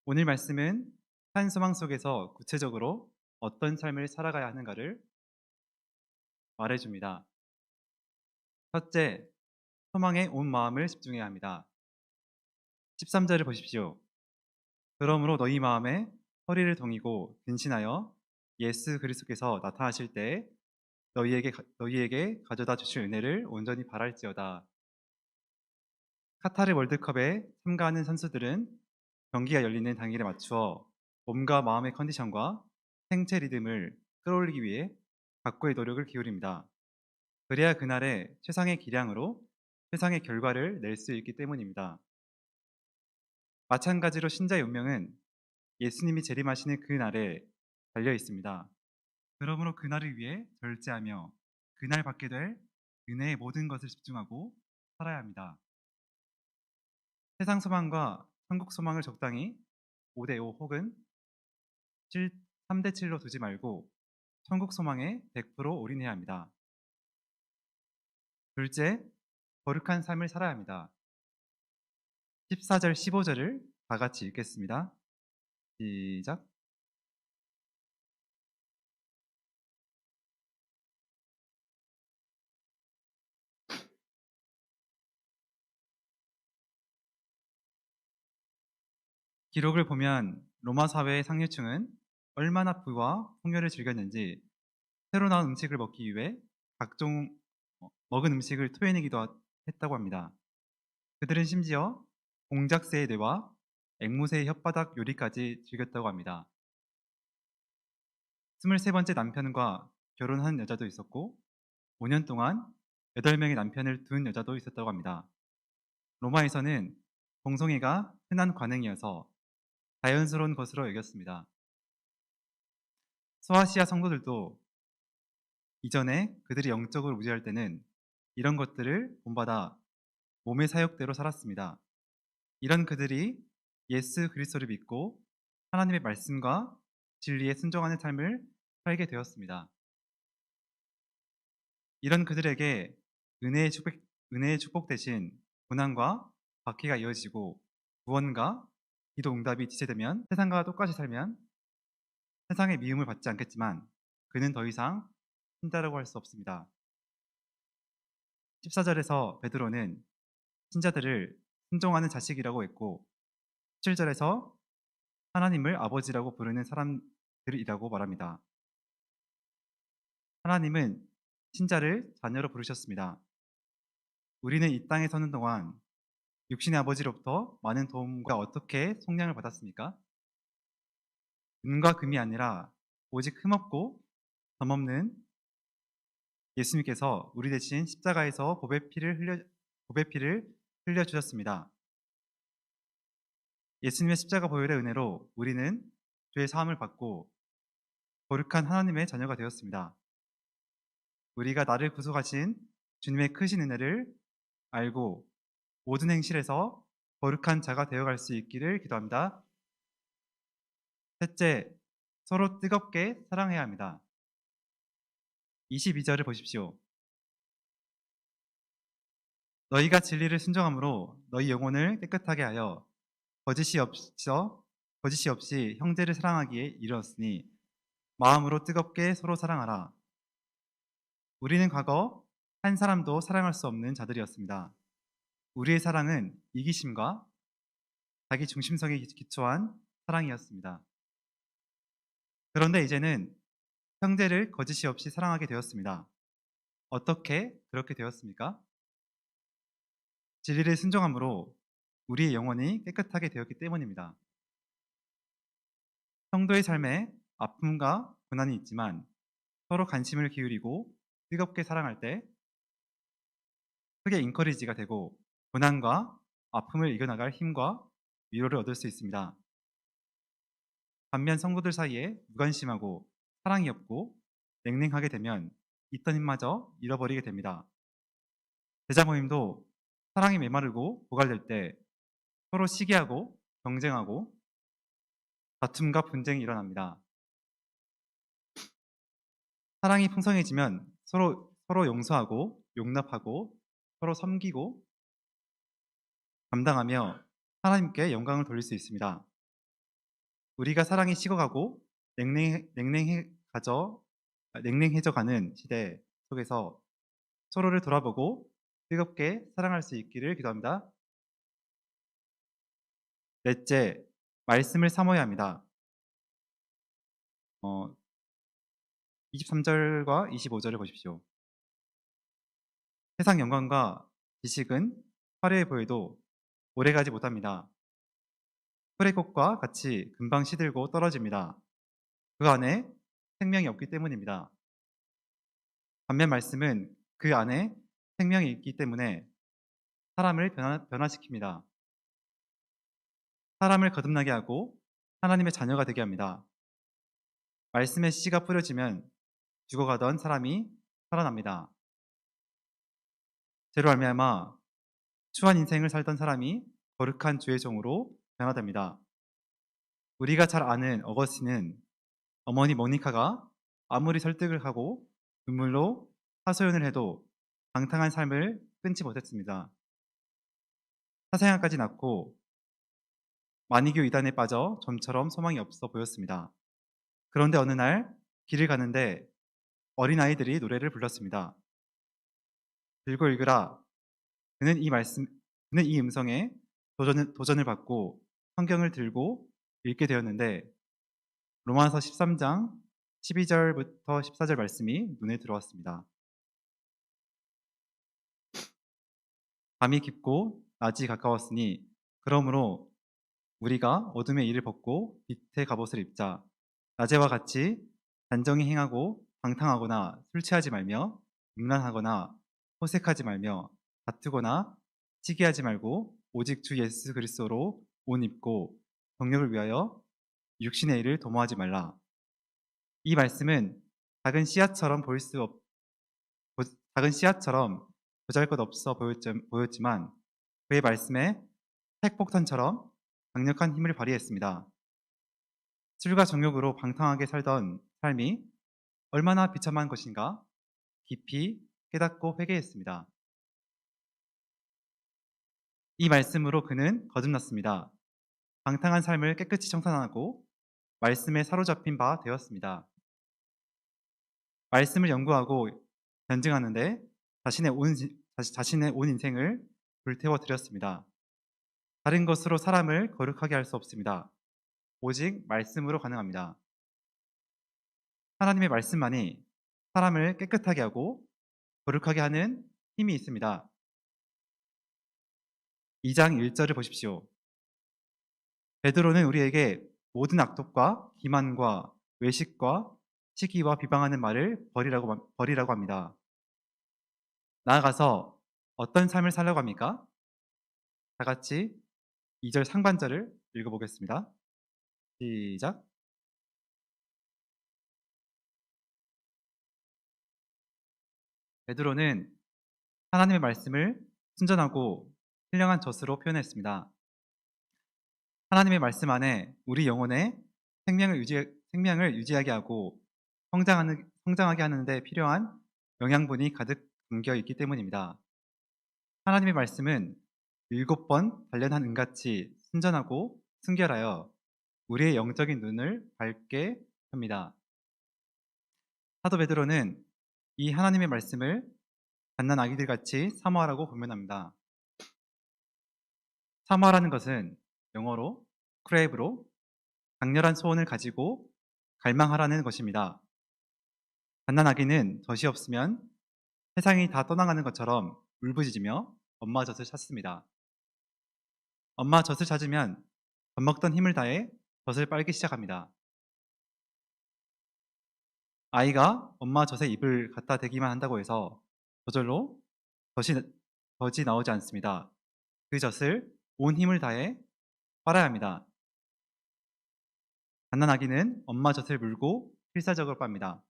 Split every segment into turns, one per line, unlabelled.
오늘 말씀은 한 소망 속에서 구체적으로 어떤 삶을 살아가야 하는가를 말해줍니다. 첫째, 소망에 온 마음을 집중해야 합니다. 13절을 보십시오. 그러므로 너희 마음에 허리를 동이고 근신하여 예수 그리스도께서 나타나실 때에 너희에게 가져다 주실 은혜를 온전히 바랄지어다. 카타르 월드컵에 참가하는 선수들은 경기가 열리는 당일에 맞추어 몸과 마음의 컨디션과 생체 리듬을 끌어올리기 위해 각고의 노력을 기울입니다. 그래야 그날의 최상의 기량으로 최상의 결과를 낼 수 있기 때문입니다. 마찬가지로 신자의 운명은 예수님이 재림하시는 그날에 달려 있습니다. 그러므로 그날을 위해 절제하며 그날 받게 될 은혜의 모든 것을 집중하고 살아야 합니다. 세상 소망과 천국 소망을 적당히 5대5 혹은 3대7로 두지 말고 천국 소망에 100% 올인해야 합니다. 둘째, 거룩한 삶을 살아야 합니다. 14절, 15절을 다 같이 읽겠습니다. 시작. 기록을 보면 로마 사회의 상류층은 얼마나 부와 풍요를 즐겼는지 새로 나온 음식을 먹기 위해 각종 먹은 음식을 토해내기도 했다고 합니다. 그들은 심지어 공작새의 뇌와 앵무새의 혓바닥 요리까지 즐겼다고 합니다. 23번째 남편과 결혼한 여자도 있었고 5년 동안 8명의 남편을 둔 여자도 있었다고 합니다. 로마에서는 동성애가 흔한 관행이어서 자연스러운 것으로 여겼습니다. 소아시아 성도들도 이전에 그들이 영적으로 무지할 때는 이런 것들을 본받아 몸의 사역대로 살았습니다. 이런 그들이 예수 그리스도를 믿고 하나님의 말씀과 진리에 순종하는 삶을 살게 되었습니다. 이런 그들에게 은혜의 축복, 은혜의 축복 대신 고난과 박해가 이어지고 구원과 기도 응답이 지체되면 세상과 똑같이 살면 세상의 미움을 받지 않겠지만 그는 더 이상 신자라고 할 수 없습니다. 14절에서 베드로는 신자들을 순종하는 자식이라고 했고 17절에서 하나님을 아버지라고 부르는 사람들이라고 말합니다. 하나님은 신자를 자녀로 부르셨습니다. 우리는 이 땅에 서는 동안 육신의 아버지로부터 많은 도움과 어떻게 속량을 받았습니까? 은과 금이 아니라 오직 흠없고 점없는 예수님께서 우리 대신 십자가에서 보배 피를 흘려 주셨습니다. 예수님의 십자가 보혈의 은혜로 우리는 죄의 사함을 받고 거룩한 하나님의 자녀가 되었습니다. 우리가 나를 구속하신 주님의 크신 은혜를 알고 모든 행실에서 거룩한 자가 되어갈 수 있기를 기도합니다. 셋째, 서로 뜨겁게 사랑해야 합니다. 22절을 보십시오. 너희가 진리를 순종함으로 너희 영혼을 깨끗하게 하여 거짓이 없이 형제를 사랑하기에 이르렀으니 마음으로 뜨겁게 서로 사랑하라. 우리는 과거 한 사람도 사랑할 수 없는 자들이었습니다. 우리의 사랑은 이기심과 자기 중심성에 기초한 사랑이었습니다. 그런데 이제는 형제를 거짓이 없이 사랑하게 되었습니다. 어떻게 그렇게 되었습니까? 진리를 순종함으로 우리의 영혼이 깨끗하게 되었기 때문입니다. 성도의 삶에 아픔과 고난이 있지만 서로 관심을 기울이고 뜨겁게 사랑할 때 크게 인커리지가 되고 고난과 아픔을 이겨나갈 힘과 위로를 얻을 수 있습니다. 반면 성도들 사이에 무관심하고 사랑이 없고 냉랭하게 되면 있던 힘마저 잃어버리게 됩니다. 제자 모임도 사랑이 메마르고 고갈될 때 서로 시기하고 경쟁하고 다툼과 분쟁이 일어납니다. 사랑이 풍성해지면 서로 용서하고 용납하고 서로 섬기고 감당하며 하나님께 영광을 돌릴 수 있습니다. 우리가 사랑이 식어가고 냉랭해져 가는 시대 속에서 서로를 돌아보고 뜨겁게 사랑할 수 있기를 기도합니다. 넷째, 말씀을 사모해야 합니다. 23절과 25절을 보십시오. 세상 영광과 지식은 화려해 보여도 오래가지 못합니다. 풀의 꽃과 같이 금방 시들고 떨어집니다. 그 안에 생명이 없기 때문입니다. 반면 말씀은 그 안에 생명이 있기 때문에 사람을 변화시킵니다. 사람을 거듭나게 하고 하나님의 자녀가 되게 합니다. 말씀의 씨가 뿌려지면 죽어가던 사람이 살아납니다. 죄로 말미암아 추한 인생을 살던 사람이 거룩한 주의 종으로 변화됩니다. 우리가 잘 아는 어거스틴은 어머니 모니카가 아무리 설득을 하고 눈물로 하소연을 해도 방탕한 삶을 끊지 못했습니다. 사생아까지 낳고 마니교 이단에 빠져 좀처럼 소망이 없어 보였습니다. 그런데 어느 날 길을 가는데 어린아이들이 노래를 불렀습니다. 들고 읽으라. 그는 이 음성에 도전을 받고 성경을 들고 읽게 되었는데 로마서 13장 12절부터 14절 말씀이 눈에 들어왔습니다. 밤이 깊고 낮이 가까웠으니 그러므로 우리가 어둠의 일을 벗고 빛의 갑옷을 입자. 낮에와 같이 단정히 행하고 방탕하거나 술 취하지 말며 음란하거나 호색하지 말며 다투거나 시기하지 말고 오직 주 예수 그리스도로 옷 입고 정력을 위하여 육신의 일을 도모하지 말라. 이 말씀은 작은 씨앗처럼 작은 씨앗처럼 보잘것없어 보였지만 그의 말씀에 핵폭탄처럼 강력한 힘을 발휘했습니다. 술과 정욕으로 방탕하게 살던 삶이 얼마나 비참한 것인가 깊이 깨닫고 회개했습니다. 이 말씀으로 그는 거듭났습니다. 방탕한 삶을 깨끗이 청산하고 말씀에 사로잡힌 바 되었습니다. 말씀을 연구하고 변증하는데 자신의 온 인생을 불태워 드렸습니다. 다른 것으로 사람을 거룩하게 할 수 없습니다. 오직 말씀으로 가능합니다. 하나님의 말씀만이 사람을 깨끗하게 하고 거룩하게 하는 힘이 있습니다. 2장 1절을 보십시오. 베드로는 우리에게 모든 악독과 기만과 외식과 시기와 비방하는 말을 버리라고 합니다. 나아가서 어떤 삶을 살라고 합니까? 다 같이 2절 상반절을 읽어보겠습니다. 시작. 베드로는 하나님의 말씀을 순전하고 신령한 젖으로 표현했습니다. 하나님의 말씀 안에 우리 영혼의 생명을 유지하게 하고 성장하게 하는 데 필요한 영양분이 가득 담겨 있기 때문입니다. 하나님의 말씀은 7번 단련한 은같이 순전하고 순결하여 우리의 영적인 눈을 밝게 합니다. 사도 베드로는 이 하나님의 말씀을 갓난 아기들같이 사모하라고 권면합니다. 사모하라는 것은 영어로 crave로 강렬한 소원을 가지고 갈망하라는 것입니다. 갓난 아기는 젖이 없으면 세상이 다 떠나가는 것처럼 울부짖으며 엄마 젖을 찾습니다. 엄마 젖을 찾으면 젖 먹던 힘을 다해 젖을 빨기 시작합니다. 아이가 엄마 젖에 입을 갖다 대기만 한다고 해서 저절로 젖이 나오지 않습니다. 그 젖을 온 힘을 다해 빨아야 합니다. 갓난 아기는 엄마 젖을 물고 필사적으로 빱니다.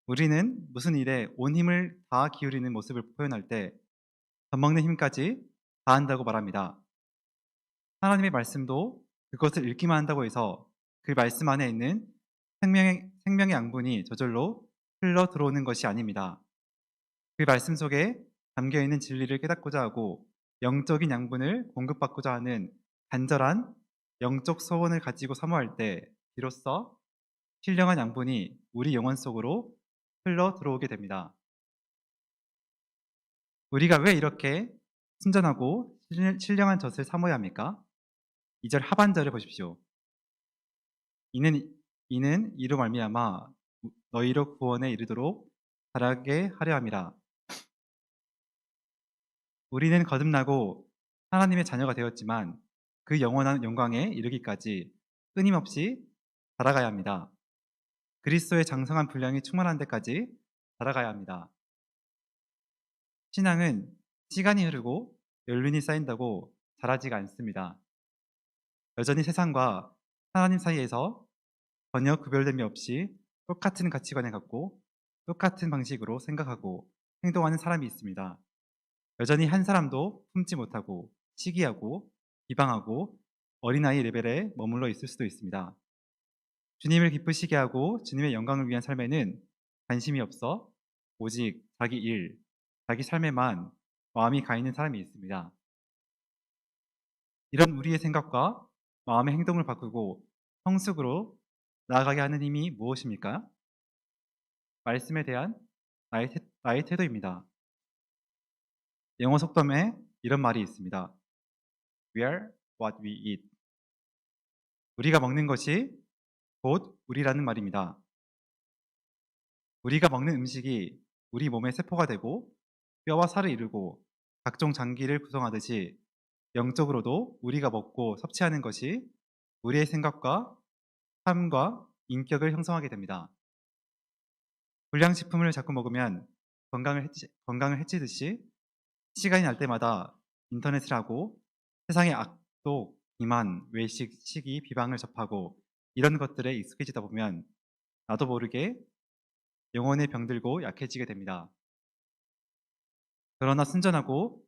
우리는 무슨 일에 온 힘을 다 기울이는 모습을 표현할 때 젖 먹는 힘까지 다한다고 말합니다. 하나님의 말씀도 그것을 읽기만 한다고 해서 그 말씀 안에 있는 생명의 양분이 저절로 흘러 들어오는 것이 아닙니다. 그 말씀 속에 담겨 있는 진리를 깨닫고자 하고 영적인 양분을 공급받고자 하는 간절한 영적 소원을 가지고 사모할 때 비로소 신령한 양분이 우리 영혼 속으로 흘러 들어오게 됩니다. 우리가 왜 이렇게 순전하고 신령한 젖을 사모해야 합니까? 2절 하반절을 보십시오. 이는 이로 말미암아 너희로 구원에 이르도록 자라게 하려 함이라. 우리는 거듭나고 하나님의 자녀가 되었지만 그 영원한 영광에 이르기까지 끊임없이 자라가야 합니다. 그리스도의 장성한 분량이 충만한 데까지 자라가야 합니다. 신앙은 시간이 흐르고 연륜이 쌓인다고 자라지가 않습니다. 여전히 세상과 하나님 사이에서 전혀 구별됨이 없이 똑같은 가치관을 갖고 똑같은 방식으로 생각하고 행동하는 사람이 있습니다. 여전히 한 사람도 품지 못하고 시기하고 비방하고 어린아이 레벨에 머물러 있을 수도 있습니다. 주님을 기쁘시게 하고 주님의 영광을 위한 삶에는 관심이 없어 오직 자기 일, 자기 삶에만 마음이 가 있는 사람이 있습니다. 이런 우리의 생각과 마음의 행동을 바꾸고 성숙으로 나아가게 하는 힘이 무엇입니까? 말씀에 대한 나의 태도입니다. 영어 속담에 이런 말이 있습니다. We are what we eat. 우리가 먹는 것이 곧 우리라는 말입니다. 우리가 먹는 음식이 우리 몸의 세포가 되고 뼈와 살을 이루고 각종 장기를 구성하듯이 영적으로도 우리가 먹고 섭취하는 것이 우리의 생각과 삶과 인격을 형성하게 됩니다. 불량식품을 자꾸 먹으면 건강을 해치듯이 시간이 날 때마다 인터넷을 하고 세상의 악독, 비만, 외식, 시기, 비방을 접하고 이런 것들에 익숙해지다 보면 나도 모르게 영혼의 병들고 약해지게 됩니다. 그러나 순전하고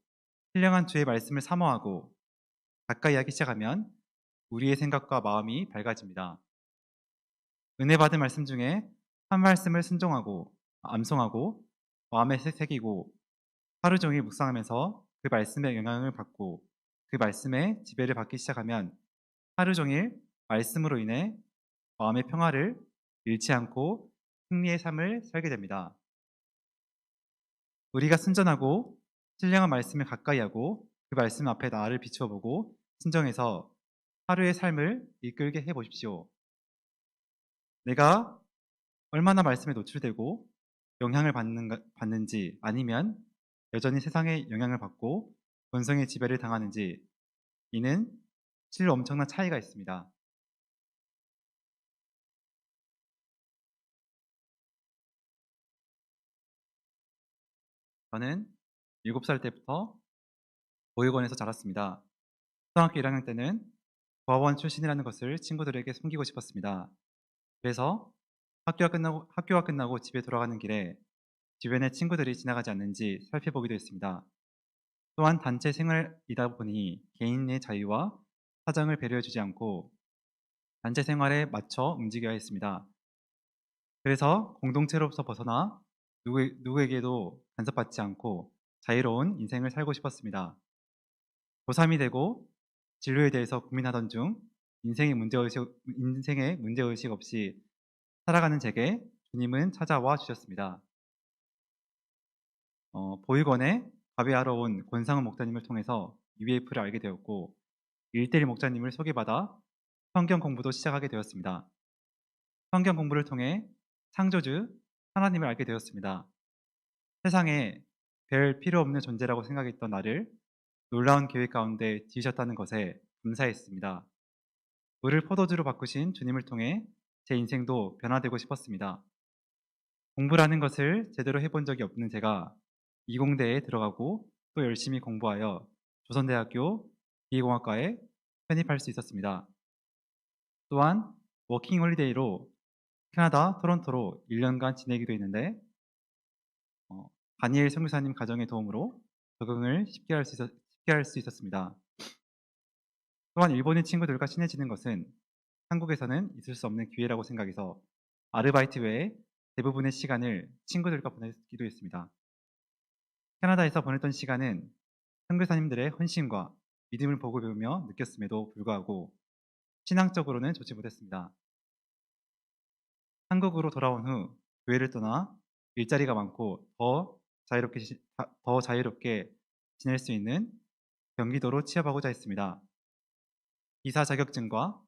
신령한 주의 말씀을 사모하고 가까이 하기 시작하면 우리의 생각과 마음이 밝아집니다. 은혜 받은 말씀 중에 한 말씀을 순종하고 암송하고 마음에 새기고 하루 종일 묵상하면서 그 말씀의 영향을 받고 그 말씀의 지배를 받기 시작하면 하루 종일 말씀으로 인해 마음의 평화를 잃지 않고 승리의 삶을 살게 됩니다. 우리가 순전하고 신령한 말씀을 가까이 하고 그 말씀 앞에 나를 비추어 보고 순정해서 하루의 삶을 이끌게 해 보십시오. 내가 얼마나 말씀에 노출되고 영향을 받는지 아니면 여전히 세상의 영향을 받고 본성의 지배를 당하는지 이는 실로 엄청난 차이가 있습니다. 저는 7살 때부터 보육원에서 자랐습니다. 초등학교 1학년 때는 고아원 출신이라는 것을 친구들에게 숨기고 싶었습니다. 그래서 학교가 끝나고 집에 돌아가는 길에 주변에 친구들이 지나가지 않는지 살펴보기도 했습니다. 또한 단체 생활이다 보니 개인의 자유와 사정을 배려해주지 않고 단체 생활에 맞춰 움직여야 했습니다. 그래서 공동체로부터 벗어나 누구에게도 간섭받지 않고 자유로운 인생을 살고 싶었습니다. 고3이 되고 진로에 대해서 고민하던 중 인생의 문제의식 없이 살아가는 제게 주님은 찾아와 주셨습니다. 보육원에 가회하러 온 권상훈 목사님을 통해서 UEF를 알게 되었고 1대1 목자님을 소개받아 성경 공부도 시작하게 되었습니다. 성경 공부를 통해 창조주 하나님을 알게 되었습니다. 세상에 별 필요 없는 존재라고 생각했던 나를 놀라운 계획 가운데 지으셨다는 것에 감사했습니다. 물을 포도주로 바꾸신 주님을 통해 제 인생도 변화되고 싶었습니다. 공부라는 것을 제대로 해본 적이 없는 제가 이공대에 들어가고 또 열심히 공부하여 조선대학교 기계공학과에 편입할 수 있었습니다. 또한 워킹 홀리데이로 캐나다 토론토로 1년간 지내기도 했는데 다니엘 선교사님 가정의 도움으로 적응을 쉽게 할 수 있었습니다. 또한 일본인 친구들과 친해지는 것은 한국에서는 있을 수 없는 기회라고 생각해서 아르바이트 외에 대부분의 시간을 친구들과 보내기도 했습니다. 캐나다에서 보냈던 시간은 선교사님들의 헌신과 믿음을 보고 배우며 느꼈음에도 불구하고 신앙적으로는 좋지 못했습니다. 한국으로 돌아온 후 교회를 떠나 일자리가 많고 더 자유롭게 지낼 수 있는 경기도로 취업하고자 했습니다. 기사 자격증과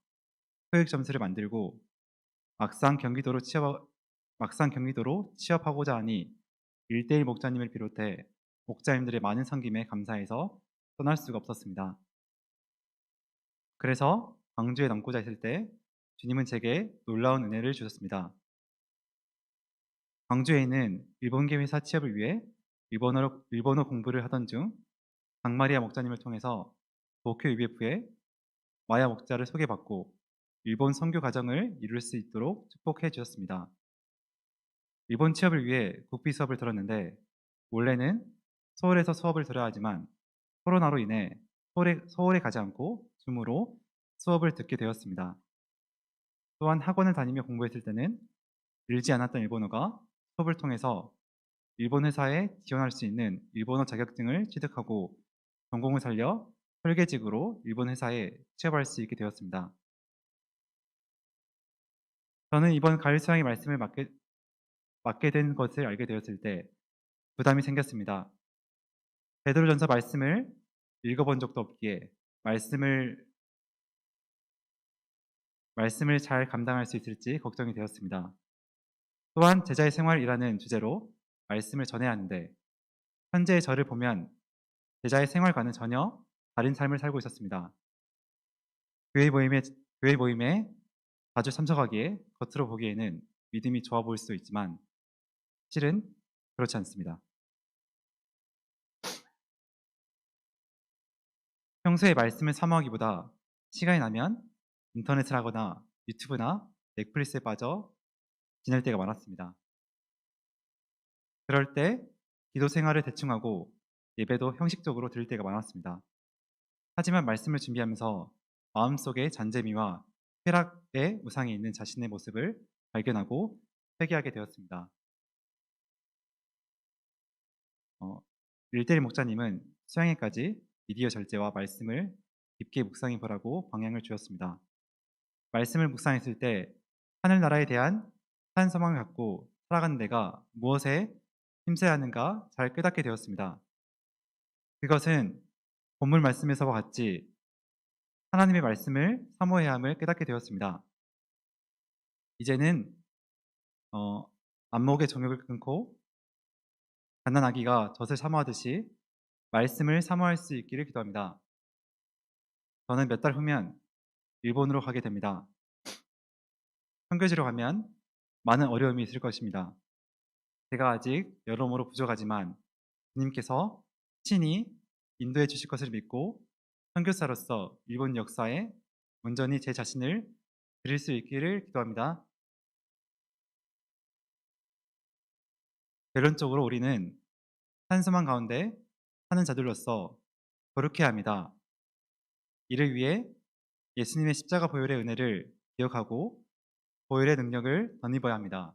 토익 점수를 만들고 막상 경기도로 취업하고자 하니 1:1 목자님을 비롯해 목자님들의 많은 섬김에 감사해서 떠날 수가 없었습니다. 그래서 광주에 남고자 했을 때 주님은 제게 놀라운 은혜를 주셨습니다. 광주에 있는 일본계 회사 취업을 위해 일본어 공부를 하던 중 강마리아 목자님을 통해서 도쿄 UBF에 마야 목자를 소개받고 일본 선교 과정을 이룰 수 있도록 축복해 주셨습니다. 일본 취업을 위해 국비 수업을 들었는데 원래는 서울에서 수업을 들어야 하지만 코로나로 인해 서울에 가지 않고 줌으로 수업을 듣게 되었습니다. 또한 학원을 다니며 공부했을 때는 늘지 않았던 일본어가 수업을 통해서 일본 회사에 지원할 수 있는 일본어 자격증을 취득하고 전공을 살려 설계직으로 일본 회사에 취업할 수 있게 되었습니다. 저는 이번 가을 수양의 말씀을 맡게 된 것을 알게 되었을 때 부담이 생겼습니다. 베드로전서 말씀을 읽어본 적도 없기에 말씀을 잘 감당할 수 있을지 걱정이 되었습니다. 또한 제자의 생활이라는 주제로 말씀을 전해야 하는데 현재의 저를 보면 제자의 생활과는 전혀 다른 삶을 살고 있었습니다. 교회 모임에 자주 참석하기에 겉으로 보기에는 믿음이 좋아 보일 수도 있지만 실은 그렇지 않습니다. 평소에 말씀을 사모하기보다 시간이 나면 인터넷을 하거나 유튜브나 넷플릭스에 빠져 지낼 때가 많았습니다. 그럴 때 기도 생활을 대충 하고 예배도 형식적으로 드릴 때가 많았습니다. 하지만 말씀을 준비하면서 마음속의 잔재미와 쾌락의 우상에 있는 자신의 모습을 발견하고 회개하게 되었습니다. 1:1 목자님은 수양회까지 미디어 절제와 말씀을 깊게 묵상해 보라고 방향을 주었습니다. 말씀을 묵상했을 때 하늘나라에 대한 한 소망을 갖고 살아가는 내가 무엇에 힘써야 하는가 잘 깨닫게 되었습니다. 그것은 본문 말씀에서와 같이 하나님의 말씀을 사모해야 함을 깨닫게 되었습니다. 이제는 안목의 정욕을 끊고 갓난아기가 젖을 사모하듯이 말씀을 사모할 수 있기를 기도합니다. 저는 몇 달 후면 일본으로 가게 됩니다. 선교지로 가면 많은 어려움이 있을 것입니다. 제가 아직 여러모로 부족하지만 주님께서 친히 인도해 주실 것을 믿고 선교사로서 일본 역사에 온전히 제 자신을 드릴 수 있기를 기도합니다. 결론적으로 우리는 한수만 가운데 사는 자들로서 거룩해야 합니다. 이를 위해 예수님의 십자가 보혈의 은혜를 기억하고 보혈의 능력을 덧입어야 합니다.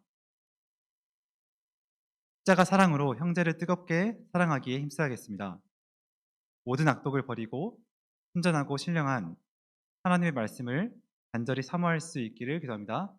십자가 사랑으로 형제를 뜨겁게 사랑하기에 힘써야겠습니다. 모든 악독을 버리고 순전하고 신령한 하나님의 말씀을 간절히 사모할 수 있기를 기도합니다.